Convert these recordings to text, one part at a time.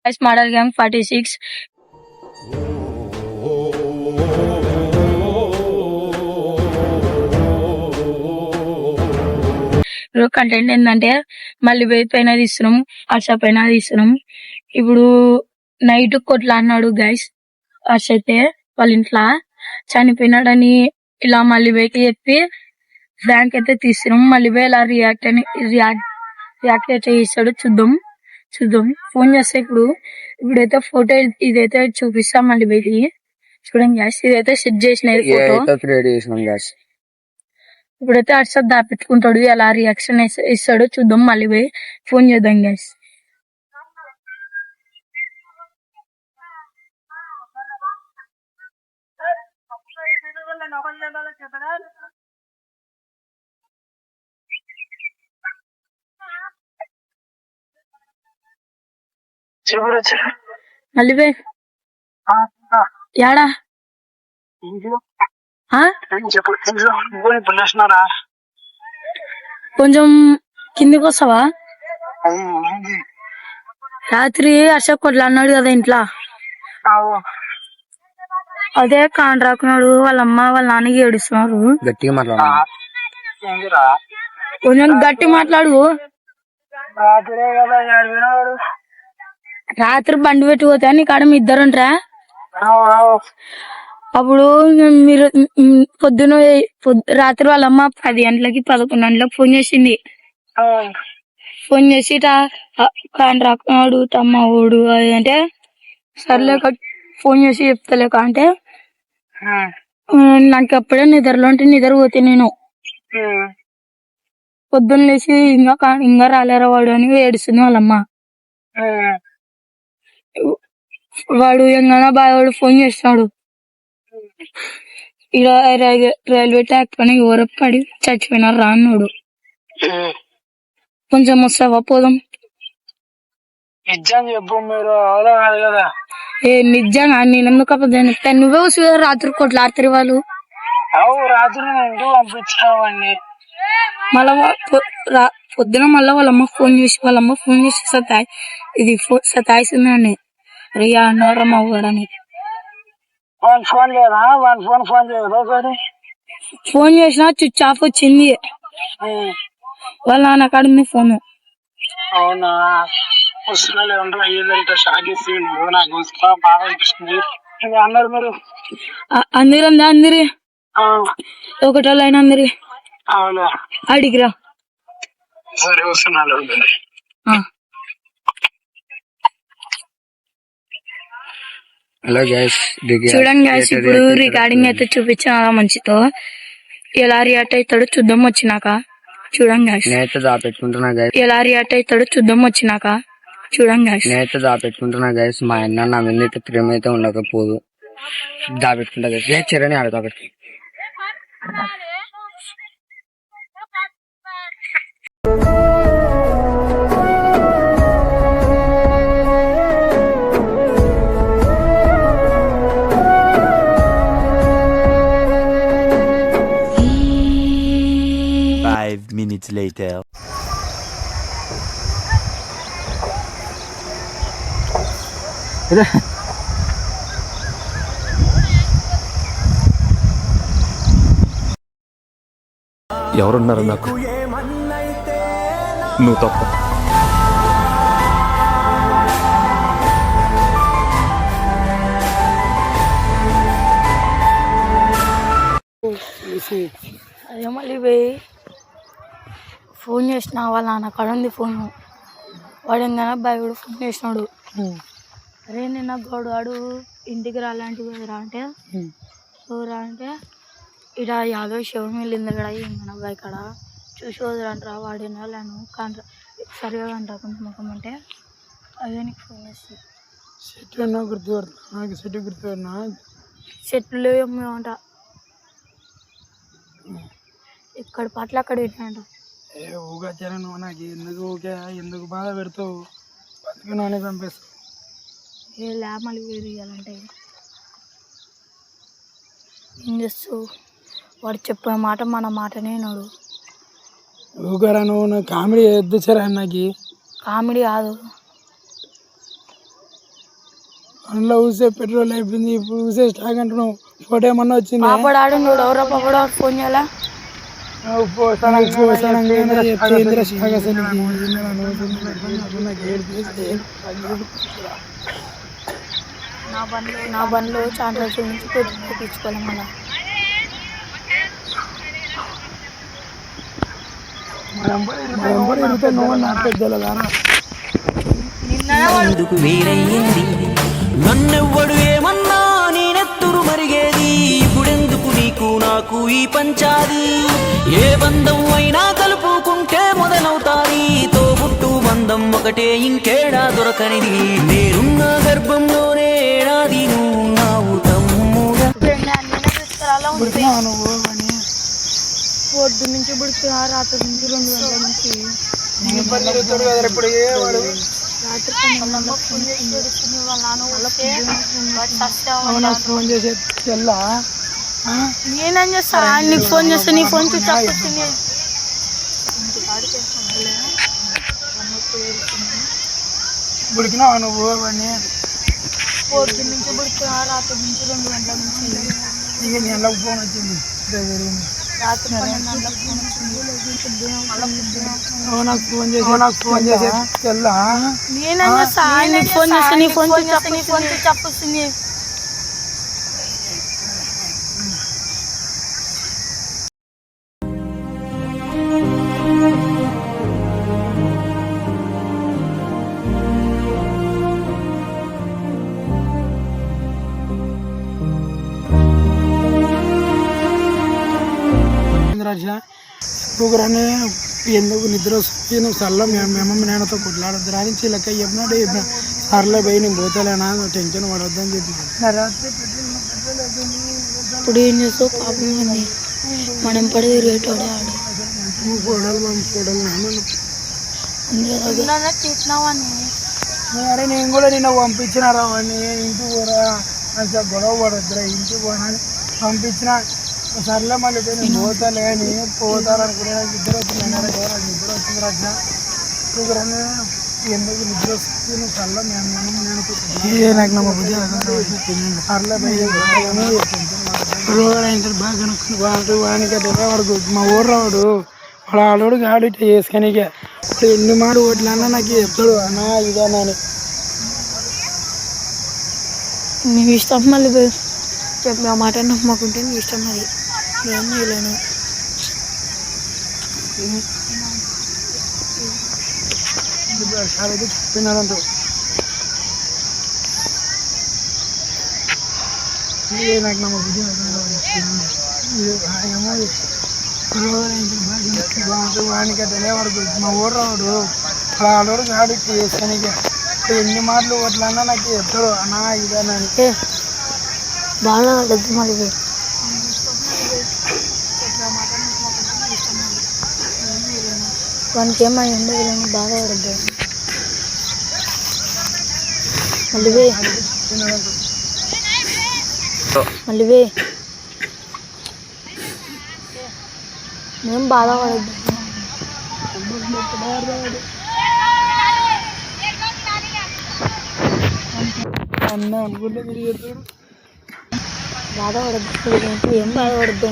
Model gang 46. Content ఏంటంటే మళ్ళీ పైన తీస్తున్నాం, హర్ష పైన తీస్తున్నాం. ఇప్పుడు నైట్ కొట్లాడినాడు గైస్ హర్ష అయితే వాళ్ళ ఇంట్లో చనిపోయినాడని ఇలా మళ్ళీ చెప్పి బ్యాంక్ అయితే తీస్తున్నాం. మళ్ళీ ఇలా రియాక్ట్ అయితే చేస్తాడు. చూద్దాం ఫోన్ చేస్తే ఇప్పుడైతే ఫోటో ఇదైతే చూపిస్తాం. మళ్ళీ చూడండి గ్యాస్, ఇదైతే సెట్ చేసిన ఫోటో. ఇప్పుడైతే హర్షద్ దాపెట్టుకుంటాడు, ఎలా రియాక్షన్ ఇస్తాడో చూద్దాం. మళ్ళీ ఫోన్ చేద్దాం గ్యాస్. మళ్ళీ యాడా కొంచెం కిందికి వస్తావా? రాత్రి అశోక్ కొట్లా అన్నాడు కదా ఇంట్లో, అదే కాన్ రాకున్నాడు. వాళ్ళ అమ్మ వాళ్ళ నాన్నకి ఏడుస్తున్నారు. కొంచెం గట్టి మాట్లాడు. రాత్రి బండి పెట్టి పోతా నీ కాడ మీ ఇద్దరు ఉంటారా? అప్పుడు మీరు పొద్దున రాత్రి వాళ్ళమ్మ 10 గంటలకి 11 గంటలకు ఫోన్ చేసింది. ఫోన్ చేసి కాని రాకున్నాడు తమ్మ ఓడు అది అంటే సర్లేక ఫోన్ చేసి చెప్తలేక అంటే నాకు అప్పుడే నిద్రలో ఉంటే నిద్ర పోతే నేను పొద్దున్న లేచి ఇంకా రాలేరా వాడు అని ఏడుస్తుంది వాళ్ళమ్మ. వాడు ఎంగనా బాయ్ ఫోన్ చేస్తాడు, ఇలా రైల్వే ట్రాక్ పైన ఎవరో పడి చచ్చిపోయినారు రా అన్నాడు. కొంచెం వస్తావా పోదాం? నిజంగా నేను ఎందుకు అబద్ధం చెప్తాను? నువ్వే వస్తు రాత్రి కొట్లాడుతారు వాళ్ళు. మళ్ళా పొద్దున మళ్ళా వాళ్ళమ్మ ఫోన్ చేసి సతాయిస్తుందండి. రియా అన్నారా మా ఊరని ఫోన్ చేసినా స్విచ్ ఆఫ్ వచ్చింది. వాళ్ళ నాన్న కాడుంది ఫోన్. అందరి ఒకటో లైన్ అందరి అడిగిరా. చూడండి గైస్, ఇప్పుడు రికార్డింగ్ అయితే చూపించిన మంచితో ఎలా రియాక్ట్ అవుతాడో చూద్దాం వచ్చినాక. చూడండి గైస్, ఎలా రియాక్ట్ అవుతాడో చూద్దాం వచ్చినాక. చూడండి గైస్, నేనైతే దాపెట్టుకుంటున్నా గైస్. మా అన్న నా మీద అయితే ప్రేమ అయితే ఉండకపోదు, దాపెట్టుకుంటా గైస్. చరణి ఆడ దాపెట్టు. Minutes later. ఎవరున్నారు నాకు? నువ్వు తప్ప. అదే మళ్ళీ ఫోన్ చేసిన వాళ్ళ నాన్న కాడ ఉంది ఫోన్. వాడు ఎంగనా బాయ్ కూడా ఫోన్ చేసినాడు. అరే నిన్న గోడు ఇంటికి రాలాంటివి రా అంటే ఎవరా అంటే ఇక్కడ యాదవ్ శివం వెళ్ళింది ఇక్కడ ఎంగనా బాయ్ కాడ చూసి వదరంటరా వాడిన వాళ్ళను కాంట్రా సరిగా అంటారు కొంచెం ముఖం అంటే అదే నీకు ఫోన్ చేసి చెట్లు ఏమంట ఇక్కడ పట్ల అక్కడ పెట్టినంట. ఊగా నువ్వు నాకు ఎందుకు బాధ పెడతావు? బతుకునే పంపిస్తావు. ఏ మళ్ళీ వేరు ఇవ్వాలంటే ఏం చేస్తావు? వాడు చెప్పే మాట మన మాటనే నాడు. ఊగారా నువ్వు కామెడీ ఎద్దుచారా? నాకు కామెడీ కాదు, అందులో ఊసే పెట్రోల్ అయిపోయింది, ఇప్పుడు ఊసే స్టాక్ అంటున్నావు. ఫోటో ఏమన్నా వచ్చింది? పాపడాడు నువ్వు ఎవరో పాపడా ఫోన్ చేయాలా? నా బండ్లో చాలా రోజుల నుంచి తెప్పించుకోవాలి మళ్ళా. ఎందుకు వేరయ్యేది నన్నెవ్వడు ఏమన్నా నేనెత్తురు మరిగేది ఇప్పుడెందుకు నీకు నాకు ఈ పంచాది ఏ బంధం అయినా కలుపుకుంటే మొదలవుతాది తోబుట్టు బంధం ఒకటే ఇంకేడా దొరకనిది నేనున్న గర్భంలోనే ఏడాది నువ్వు నావు తమ్ముగా పొద్దు నుంచి పుడుతున్నా రాత్రి నుంచి 2 గంటల నుంచి ఫోన్ చేసే తెల్లా నేనేం చేస్తా? నీకు ఫోన్ చేస్తే నీ ఫోన్ స్విచ్ ఆఫ్ వచ్చింది. ఉడికినావా నువ్వు అవన్నీ? పొద్దు నుంచి పుడుతున్నా రాత్రి నుంచి 2 గంటల నుంచి ఇక నీ అల్లకి ఫోన్ వచ్చింది. రాత్రి 12 గంటలకు ఫోన్ వచ్చింది. నాకు ఫోన్ చేసే తెల్లా నేనేం చేస్తా? నీకు ఫోన్ చేస్తే నీ ఫోన్ స్విచ్ ఆఫ్ వస్తుంది. ఇంకొకరనే ఎందుకు నిద్ర వస్తుంది నువ్వు సర్లో మేమమ్మ నేనతో కొట్లాడద్దు రానించి లెక్క చెప్పినట్టు చెప్పిన సర్లే పోయి నేను పోతలేనా టెన్షన్ పడొద్దని చెప్పి ఇప్పుడు ఏం చేస్తావు? పాపం అని మనం పడి తిరిగేటోడే ఆడు. నువ్వు కోడలు అరే నేను కూడా నిన్న పంపించినారా వాడిని ఇంటికి పోరా మంచిగా గొడవ పడొద్దురా ఇంటికి పోనాలి పంపించిన సర్లే మళ్ళీ పోయి నేను పోతాలే అని పోతారనుకునే ఇద్దరు వచ్చింది నిద్ర వచ్చింది రాజా ఇంకొకరనే ఎందుకు నిద్ర వస్తుంది నువ్వు సర్లే నాకు నమ్మ బుద్ధి సర్లే బాగా కనుక్కుని వానికి వాడు మా ఊరు రావాడు వాడు ఆడోడు గాడి ఇట్లా చేసుకొని ఎన్ని మాట ఓట్లన్నా నాకు చెప్తాడు అన్నా ఇదన్నా అని. నీ ఇష్టం మళ్ళీ చెప్పి ఆ మాట నమ్మకుంటే నీ ఇష్టం అది నేను చేయలేను. చెప్పినారంటూ నాకు నమ్మ బుద్ధి వానికట్టలే వాడు మా ఊరు రావుడు అలా ఆడోడు గాడి చేసుకొని ఎన్ని మాటలు ఓట్లన్నా నాకు చెప్తాడు అన్నా ఇదన్నా అని. బాగా పడద్దు మళ్ళీ వానికి ఏమైనా ఉండదు బాగా పడద్దు మళ్ళీ మేము బాధపడద్దు. అన్న అనుకుంటే తిరిగేస్తాడు బాధపడద్దు ఏం బాధపడద్దు.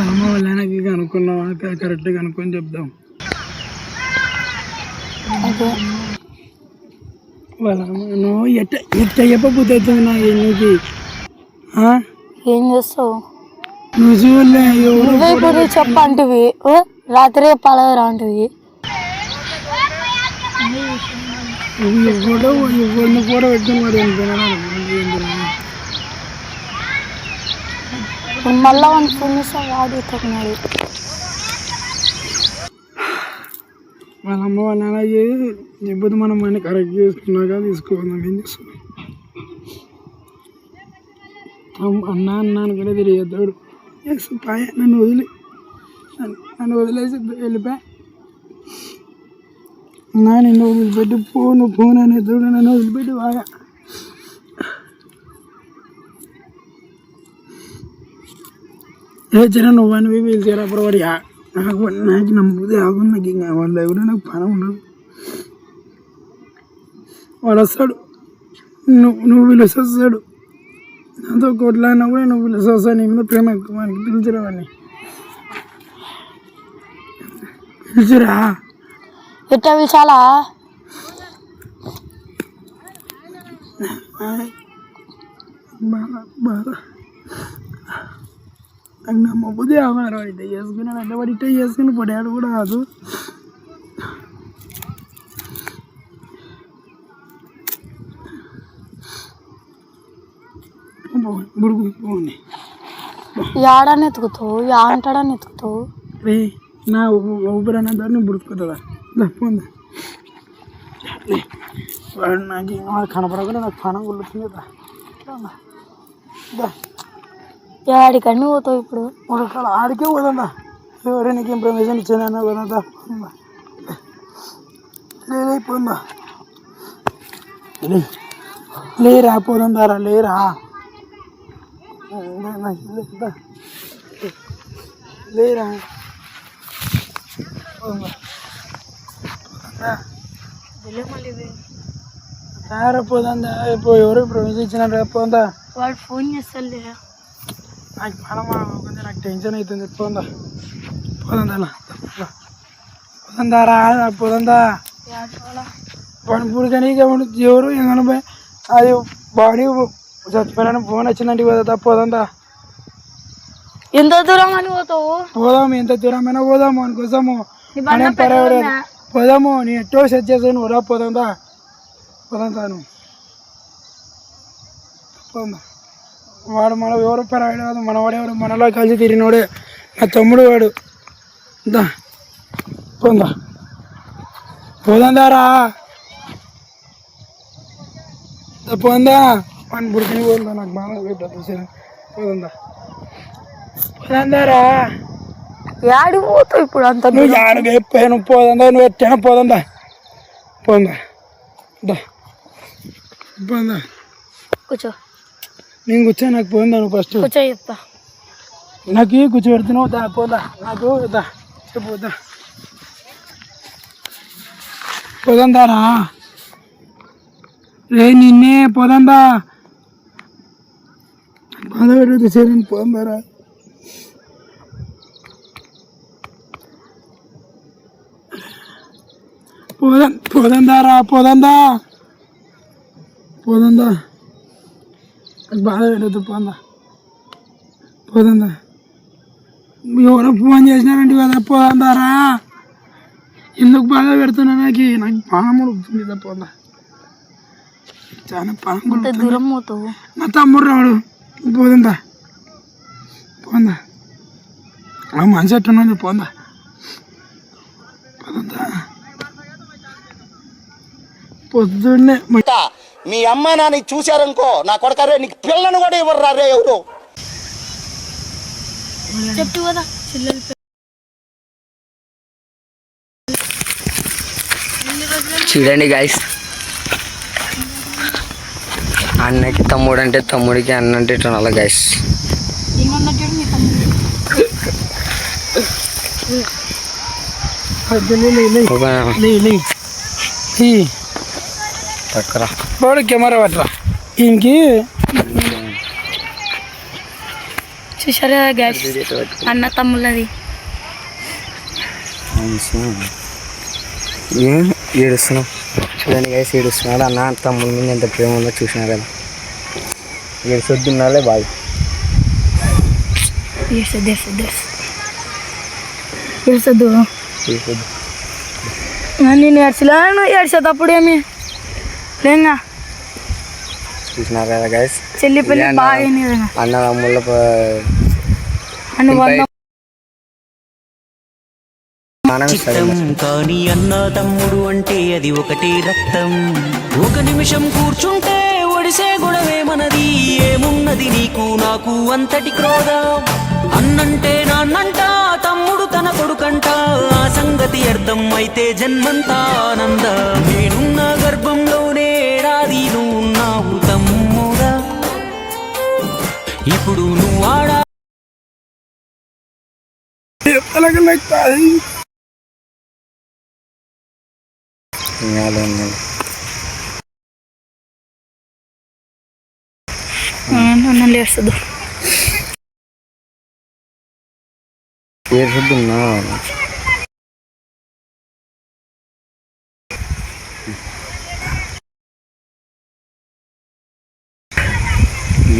అమ్మ వాళ్ళకి కనుక్కున్నావా కరెక్ట్గా కనుక్కొని చెప్దాం. వాళ్ళ నువ్వు ఎట్ట చెప్పబుద్ధి అవుతుంది నా నీకు ఏం చేస్తావు? నువ్వు చూడలే నువ్వే చెప్పంటివి రాత్రి పలవరా అంటివి. ఎవరిని కూడా పెట్టుకుని మరి మళ్ళా ఫోన్ చేస్తా వాడు ఎక్కడున్నాడు. వాళ్ళ అమ్మ వాళ్ళ నాన్నకి చెప్పదు మనం అన్ని కరెక్ట్ చేసుకున్నాక తీసుకోవాలి. ఏం చేస్తున్నాం అన్నాను కూడా తిరిగేస్తాడు పాయ నన్ను వదిలేసి వెళ్ళిపోయా నిన్ను వదిలిపెట్టి ఫోన్ అనేది నన్ను వదిలిపెట్టి బాగా ఏ చిన్న నువ్వు అని పిలిచారు అప్పుడు వాడిగా నాకు నమ్మదే ఆగు, నాకు ఇంకా వాళ్ళు ఎవరు నాకు పని ఉండదు. వాడు వస్తాడు, నువ్వు పిలిచి వస్తాడు, నాతో కొట్లాడినా కూడా నువ్వు పిలిచి వస్తావు. నీ మీద ప్రేమ ఎక్కువ మనకి పిలిచిరా వాడిని, పిలిచిరా. ఎట్లా పిలిచాలా? బాగా బాగా నాకు నమ్మబుద్ధి అవ్వరు. వాడు ఇట్లా చేసుకున్నాడు అంటే వాడు ఇట్లా చేసుకుని పడాడు కూడా కాదు. బుడుగు పోండి యాడని ఎత్తుకుతావు, యా అంటాడని ఎత్తుకుతావు. రే నా ఊపిరి అనే దాన్ని బుడుకుతుందా పోందా. వాడు నాకు ఇంకా కనపడకుండా నాకు పనం గుర్తుంది కదా. యాడికన్నీ పోతావు ఇప్పుడు? ఉడకాల ఆడికే పోదా. ఎవరే నీకు ఇన్ఫర్మేషన్ ఇచ్చానన్నా పోదా. లేకపోందా లేరా, పోదారా లేరా, లేరా పోదా. ఇప్పుడు ఎవరు ఇన్ఫర్మేషన్ ఇచ్చినారు పోదా. వాడు ఫోన్ చేస్తాలే. నాకు పనమా నాకు టెన్షన్ అవుతుంది. పోదా పోదా పోదారా పోదా. పనిపూడి కానీ ఎవరు ఏమన్నా పోయి అది బాడీ చచ్చిపోయిన ఫోన్ వచ్చిందంటే పోదా. పోదా ఎంత దూరం అని పోతావు? పోదాము, ఎంత దూరమైనా పోదాము అనుకోసాము. మనం పర్వాలేదు పోదాము. నీ ఎట్టో సెట్ చేసాను రా. పోదా పోదా నువ్వు పోదా. వాడు మన ఎవరు పర్వాలేదు కాదు, మనవాడు ఎవరు మనలో కలిసి తిరిగినోడే నా తమ్ముడు వాడు. దా పోదా పోదారా పోదా. మన బుడికిని పోదా, నాకు బాగా పెట్టారు. పోదా పోదారా. యాడి పోతావు ఇప్పుడు అంత? నువ్వు యాడగా చెప్పాను పోదా. నువ్వు ఎట్టైనా పోదా పోదా పోదా. కూర్చో, నేను కూర్చో. నాకు పోదా నువ్వు ఫస్ట్ కూర్చో చెప్తా. నాకు కూర్చోబెడుతున్నావు. దా పోదా. నాకు దా పోదా పోదారా. రే నిన్నే పోదా. బాధ పెడితే సరే పోదారా. పోదారా పోదా పోదా. బాధ పెట్టద్దు పోదా పోదా. ఎవరో ఫోన్ చేసినారంటే కదా పోదారా. ఎందుకు బాధ పెడుతున్నా? నాకు పానములు మీద పోదా. చాలా పానములు. దూరం పోతావు? నా తమ్ముడు రాడు. పోదా పోదా. ఆ మనిషి ఎట్టున్నది పోదా పోదా. పొద్దున్నే మీ అమ్మ నాన్న చూశారనుకో, నా కొడకరే నీకు పిల్లను కూడా ఇవ్వరు రే ఎవరు. చెప్పు కదా చూడండి గాయస్, అన్నకి తమ్ముడు అంటే తమ్ముడికి అన్న అంటే ఇట్లా అలా గాయస్. వాడు కెమెరా పట్టరా. ఇంకి చూసారా గ్యాస్ అన్న తమ్ముళ్ళది. ఏం ఏడుస్తున్నావు? చూడండి గాయస్, ఏడుస్తున్నాడు. అన్న తమ్ముడి మీద ఎంత ప్రేమ ఉందో చూసినా కదా. ఏడుసొద్దున్నాలే బాగా. ఏడ్చొద్దు. నేను ఏడ్చలే. ఏడ్చేటప్పుడు ఏమి లేంగా చూసినారు కదా గాయస్. చెల్లి పెళ్ళి బాగా అన్న తమ్ముళ్ళ చిత్తం కానీ అన్న తమ్ముడు అంటే అది ఒకటే రక్తం. ఒక నిమిషం కూర్చుంటే ఒడిసే గొడవే మనది. ఏమున్నది నీకు నాకు అంతటి క్రోధం. అన్నంటే నాన్నంట, తమ్ముడు తన కొడుకంట. ఆ సంగతి అర్థం అయితే జన్మంతా ఆనంద. నేనున్న గర్భంలోనే ఏడాది నువ్వున్నావు తమ్ముడా. ఇప్పుడు నువ్వు ఆడా తలకలెత్తాది. నన్ను లేస్తుంది ఏడుస్తున్నా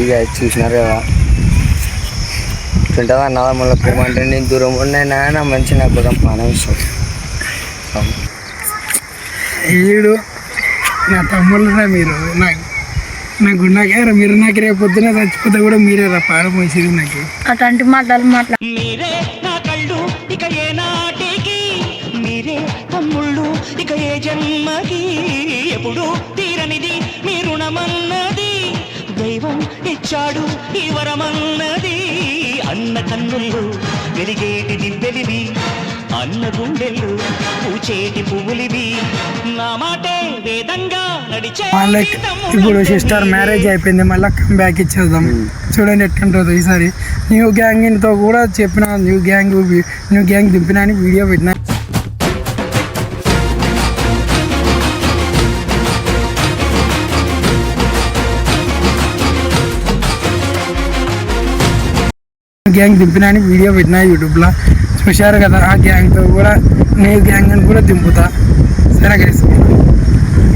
ఇక చూసినారు కదా ఉంటుందా అన్నదా మళ్ళీ ప్రేమ అంటే నేను దూరం ఉన్నాయి నా మంచి నాకు కూడా పానం ఇష్టం. ఈడు నా తమ్ముళ్ళరా మీరు నా గుండెకాయరా మీరు. నాకు రేపు పొద్దున చచ్చిపోతే కూడా మీరే రా పారం వేసేది నాకు. అట్లాంటి మాటలు మీరే నా కళ్ళు ఇక ఏ నాటికి, మీరే తమ్ముళ్ళు ఇక ఏ జన్మకి, ఎప్పుడు తీరనిది మీ రుణమన్నది, దైవం ఇచ్చాడు ఈ వరమన్నది. అన్న కన్నుల్లో వెలిగేటి దివ్వెలివి, అన్న గుండెల్లో పూచేటి పువ్వులివి, నా మాటే వేదంగా నడిచే. వాళ్ళకి ఇప్పుడు సిస్టర్ మ్యారేజ్ అయిపోయింది, మళ్ళీ కమ్ బ్యాక్ ఇచ్చేద్దాం. చూడండి ఎట్లుంటుందో ఈసారి. న్యూ గ్యాంగ్తో కూడా చెప్పిన, న్యూ గ్యాంగ్ దింపినా అని వీడియో పెట్టినా. గ్యాంగ్ దింపినా అని వీడియో పెట్టినా యూట్యూబ్లో చూశారు కదా. ఆ గ్యాంగ్తో కూడా న్యూ గ్యాంగ్ అని కూడా దింపుతా. సరే గైస్.